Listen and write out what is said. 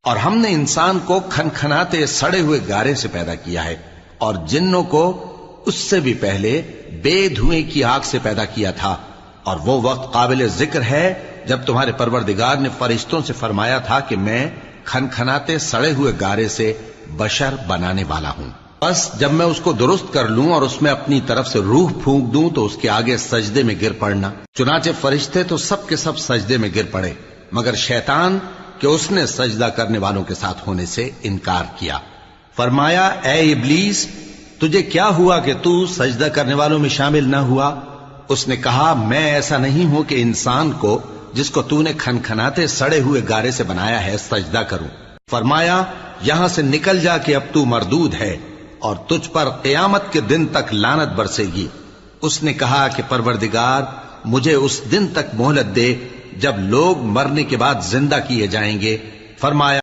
اور ہم نے انسان کو کھنکھناتے سڑے ہوئے گارے سے پیدا کیا ہے، اور جنوں کو اس سے بھی پہلے بے دھوئیں کی آگ سے پیدا کیا تھا۔ اور وہ وقت قابل ذکر ہے جب تمہارے پروردگار نے فرشتوں سے فرمایا تھا کہ میں کھنکھناتے سڑے ہوئے گارے سے بشر بنانے والا ہوں، بس جب میں اس کو درست کر لوں اور اس میں اپنی طرف سے روح پھونک دوں تو اس کے آگے سجدے میں گر پڑنا۔ چنانچہ فرشتے تو سب کے سب سجدے میں گر پڑے مگر شیطان کہ اس نے سجدہ کرنے والوں کے ساتھ ہونے سے انکار کیا۔ فرمایا اے ابلیس، تجھے کیا ہوا کہ تو سجدہ کرنے والوں میں شامل نہ ہوا؟ اس نے کہا میں ایسا نہیں ہوں کہ انسان کو جس کو تو نے کھنکھناتے سڑے ہوئے گارے سے بنایا ہے سجدہ کروں۔ فرمایا یہاں سے نکل جا کہ اب تو مردود ہے اور تجھ پر قیامت کے دن تک لعنت برسے گی۔ اس نے کہا کہ پروردگار مجھے اس دن تک مہلت دے جب لوگ مرنے کے بعد زندہ کیے جائیں گے۔ فرمایا